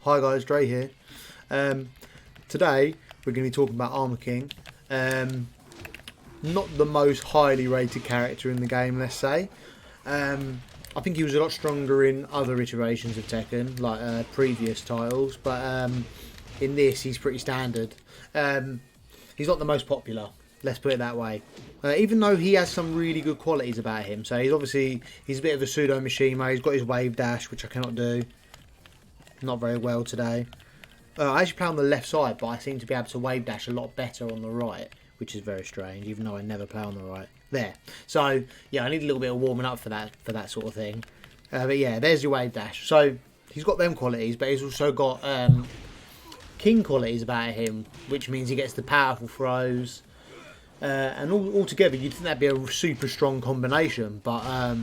Hi guys, Dre here. Today we're going to be talking about Armor King. Not the most highly rated character in the game, let's say. I think he was a lot stronger in other iterations of Tekken, like previous titles, but in this he's pretty standard. He's not the most popular, let's put it that way. Even though he has some really good qualities about him. So he's a bit of a pseudo Mishima. He's got his wave dash, which I cannot do. Not very well today. I actually play on the left side, but I seem to be able to wave dash a lot better on the right, which is very strange, even though I never play on the right. There. So yeah, I need a little bit of warming up for that sort of thing. But yeah, there's your wave dash. So he's got them qualities, but he's also got king qualities about him, which means he gets the powerful throws. And all together, you'd think that'd be a super strong combination, but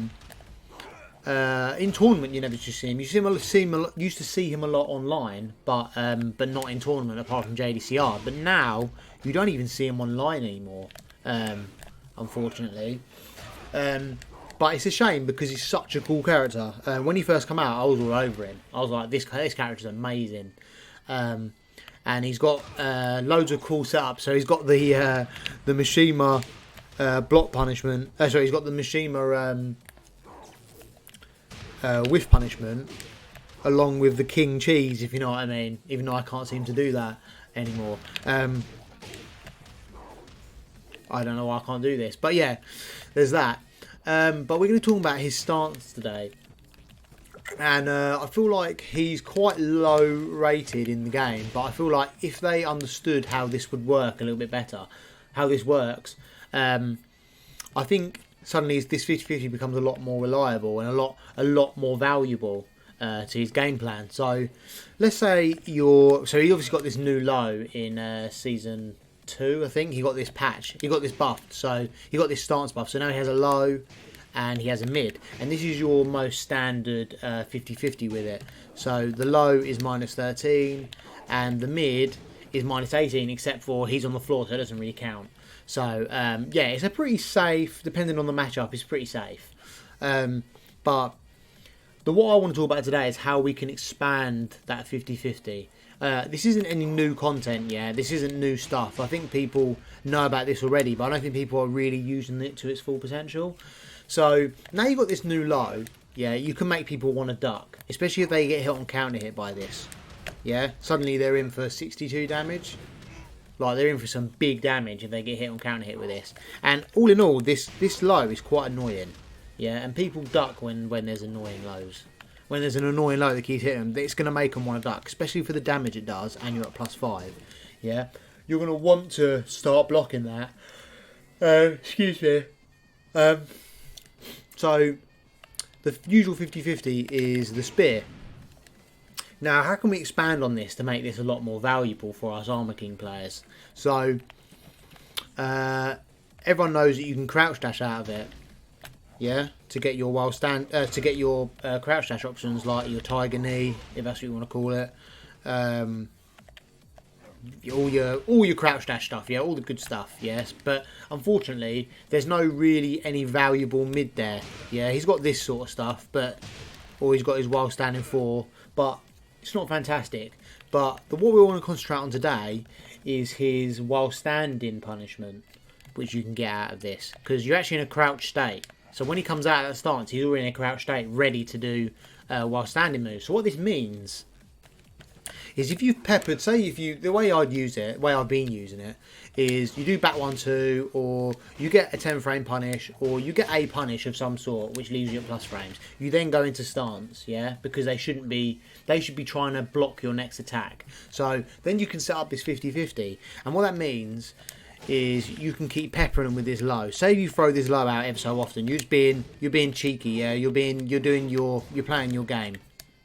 in tournament you never used to see him. You used to see him a lot online, but not in tournament apart from JDCR. But now you don't even see him online anymore, unfortunately. But it's a shame because he's such a cool character. When he first came out, I was all over him. I was like, this character's amazing. And he's got loads of cool setups. So he's got the Mishima block punishment. Sorry, he's got the Mishima whiff punishment, along with the king cheese, if you know what I mean. Even though I can't seem to do that anymore. I don't know why I can't do this, but yeah, there's that. But we're going to talk about his stance today. And I feel like he's quite low rated in the game, but I feel like if they understood how this would work a little bit better, how this works, I think suddenly this 50-50 becomes a lot more reliable and a lot more valuable to his game plan. So let's say he obviously got this new low in season 2, I think. He got this patch, he got this buff, so he got this stance buff, so now he has a low and he has a mid, and this is your most standard 50-50 with it. So the low is minus 13 and the mid is minus 18, except for he's on the floor, so it doesn't really count. So yeah, it's a pretty safe, depending on the matchup, it's pretty safe. But what I want to talk about today is how we can expand that 50-50. This isn't any new content, yeah. This isn't new stuff. I think people know about this already, but I don't think people are really using it to its full potential. So now you've got this new low, yeah, you can make people want to duck, especially if they get hit on counter hit by this. Yeah, suddenly they're in for 62 damage. Like, they're in for some big damage if they get hit on counter hit with this. And all in all, this low is quite annoying. Yeah, and people duck when there's annoying lows. When there's an annoying low that keeps hitting them, it's going to make them want to duck, especially for the damage it does, and you're at +5. Yeah, you're going to want to start blocking that. Excuse me. So, the usual 50-50 is the spear. Now, how can we expand on this to make this a lot more valuable for us Armor King players? So, everyone knows that you can crouch dash out of it, yeah, to get your crouch dash options, like your tiger knee, if that's what you want to call it. All your crouch dash stuff, yeah, all the good stuff, yes. But unfortunately, there's no really any valuable mid there. Yeah, he's got this sort of stuff, or he's got his while standing 4, but it's not fantastic. But what we want to concentrate on today is his while standing punishment, which you can get out of this, because you're actually in a crouch state. So when he comes out of that stance, he's already in a crouch state, ready to do while standing moves. So what this means is if you've peppered, the way I'd use it, the way I've been using it, is you do back 1-2, or you get a 10 frame punish, or you get a punish of some sort, which leaves you at plus frames. You then go into stance, yeah, because they should be trying to block your next attack. So then you can set up this 50-50, and what that means is you can keep peppering them with this low. Say you throw this low out ever so often, you're being cheeky, yeah, you're playing your game.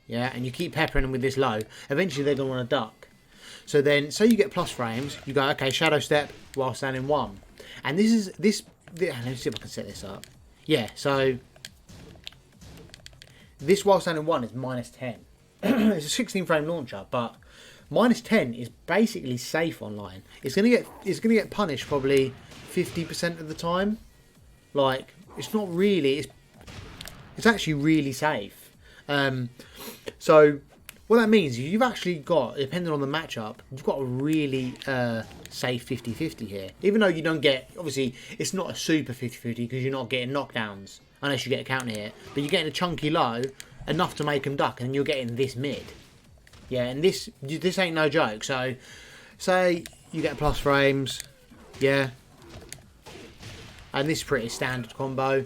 Yeah, and you keep peppering them with this low, eventually they're going to want to duck. So then, say you get plus frames, you go, okay, shadow step while standing 1. And let me see if I can set this up. Yeah, so this while standing 1 is minus 10. It's a 16 frame launcher, but minus 10 is basically safe online. It's gonna get punished probably 50% of the time. Like, it's not really, it's actually really safe. So what that means is you've actually got, depending on the matchup, you've got a really safe 50-50 here. Even though you don't get, obviously, it's not a super 50-50 because you're not getting knockdowns unless you get a counter hit. But you're getting a chunky low enough to make them duck, and you're getting this mid. Yeah, and this ain't no joke. So, say you get plus frames, yeah, and this is pretty standard combo.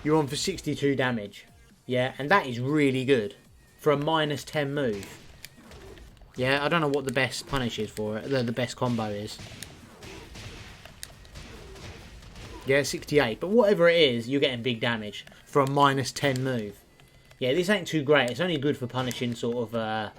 You're on for 62 damage, yeah, and that is really good for a -10 move. Yeah, I don't know what the best punish is for it. The best combo is. Yeah, 68. But whatever it is, you're getting big damage for a -10 move. Yeah, this ain't too great. It's only good for punishing sort of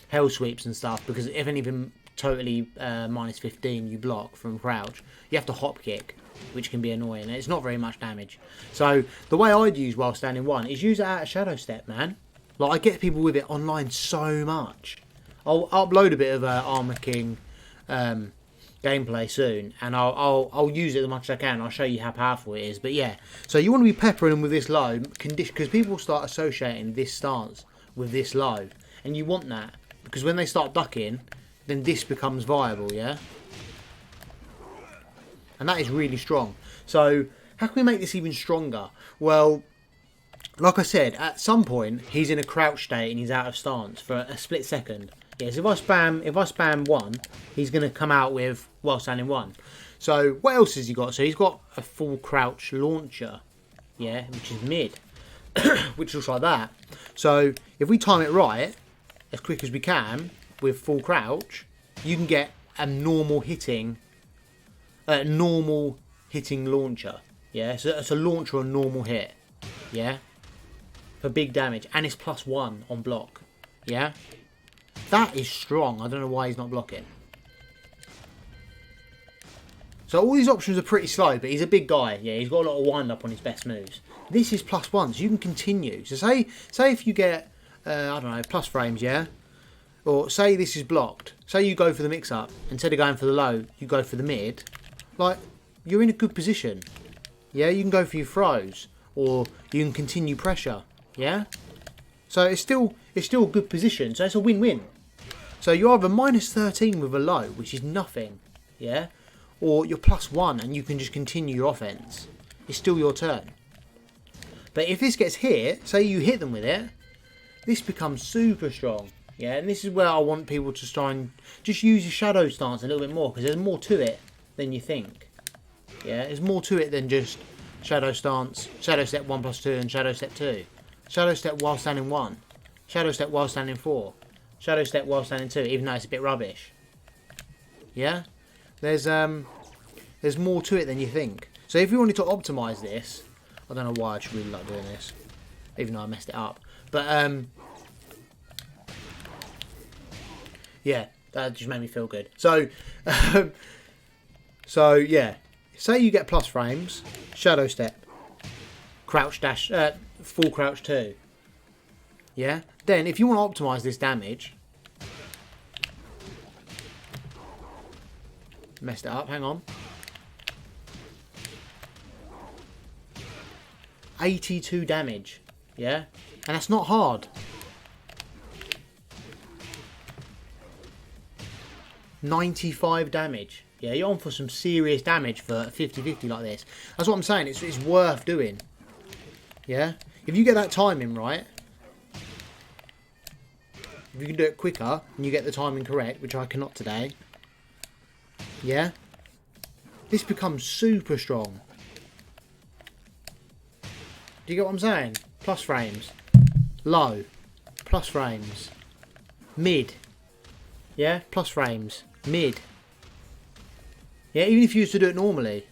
hell sweeps and stuff. Because if anything totally -15 you block from crouch, you have to hop kick, which can be annoying. It's not very much damage. So the way I'd use while standing one is use it out of shadow step, man. Like, I get people with it online so much. I'll upload a bit of Armor King gameplay soon, and I'll use it as much as I can. I'll show you how powerful it is. But yeah, so you want to be peppering them with this low condition, because people start associating this stance with this low, and you want that because when they start ducking, then this becomes viable, yeah. And that is really strong. So how can we make this even stronger? Well, like I said, at some point he's in a crouch state and he's out of stance for a split second. Yes, if I spam one, he's going to come out with while standing one. So what else has he got? So he's got a full crouch launcher, yeah, which is mid, which looks like that. So if we time it right, as quick as we can with full crouch, you can get a normal hitting launcher. Yeah, so it's a launcher on normal hit. Yeah. For big damage, and it's +1 on block. Yeah, that is strong. I don't know why he's not blocking. So all these options are pretty slow, but he's a big guy. Yeah, he's got a lot of wind up on his best moves. This is +1, so you can continue. So say if you get I don't know, plus frames, yeah, or say this is blocked. Say you go for the mix up instead of going for the low, you go for the mid. Like, you're in a good position. Yeah, you can go for your throws, or you can continue pressure. Yeah, so it's still a good position, so it's a win-win. So you're either -13 with a low, which is nothing, yeah, or you're +1 and you can just continue your offense. It's still your turn. But if this gets hit, say you hit them with it, this becomes super strong, yeah. And this is where I want people to try and just use your shadow stance a little bit more, because there's more to it than you think. Yeah, there's more to it than just shadow stance, shadow step 1+2, and shadow step 2. Shadow step while standing 1. Shadow step while standing 4. Shadow step while standing 2, even though it's a bit rubbish. Yeah? There's more to it than you think. So if you wanted to optimise this, I don't know why I should really like doing this, even though I messed it up. But yeah, that just made me feel good. So so yeah, say you get plus frames, shadow step, crouch dash, full crouch 2. Yeah. Then if you want to optimise this damage, messed it up. Hang on. 82 damage. Yeah, and that's not hard. 95 damage. Yeah, you're on for some serious damage for 50-50 like this. That's what I'm saying. It's worth doing. Yeah, if you get that timing right, if you can do it quicker and you get the timing correct, which I cannot today. Yeah, this becomes super strong. Do you get what I'm saying? Plus frames, low, plus frames, mid, yeah, plus frames, mid. Yeah, even if you used to do it normally.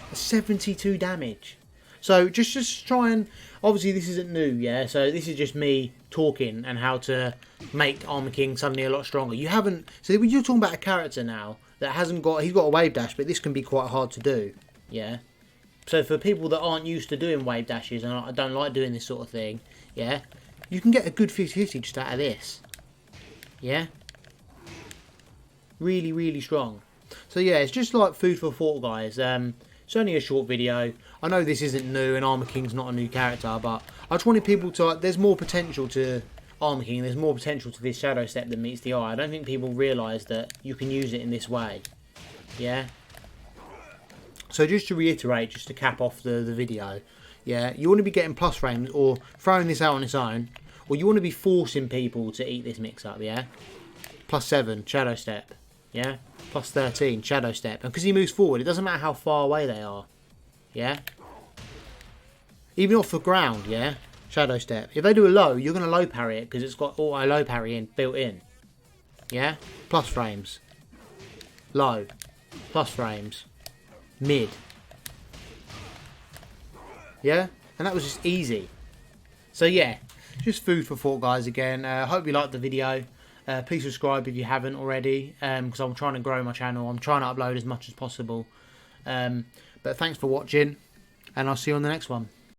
That's 72 damage. So just try and, obviously this isn't new, yeah, so this is just me talking and how to make Armor King suddenly a lot stronger. You haven't, so when you're talking about a character now that hasn't got, he's got a wave dash, but this can be quite hard to do, yeah. So for people that aren't used to doing wave dashes and I don't like doing this sort of thing, yeah, you can get a good 50-50 just out of this, yeah. Really, really strong. So yeah, it's just like food for thought, guys. It's only a short video. I know this isn't new and Armor King's not a new character, but I just wanted people to, like, there's more potential to Armor King, there's more potential to this Shadow Step than meets the eye. I don't think people realise that you can use it in this way. Yeah? So just to reiterate, just to cap off the video, yeah, you want to be getting plus frames or throwing this out on its own, or you want to be forcing people to eat this mix up, yeah? +7, Shadow Step, yeah? +13, Shadow Step. And because he moves forward, it doesn't matter how far away they are, yeah? Even off the ground, yeah? Shadow Step. If they do a low, you're going to low parry it because it's got auto low parry built in, yeah? Plus frames. Low. Plus frames. Mid. Yeah? And that was just easy. So yeah, just food for thought, guys, again. Hope you liked the video. Please subscribe if you haven't already, because I'm trying to grow my channel. I'm trying to upload as much as possible. But thanks for watching, and I'll see you on the next one.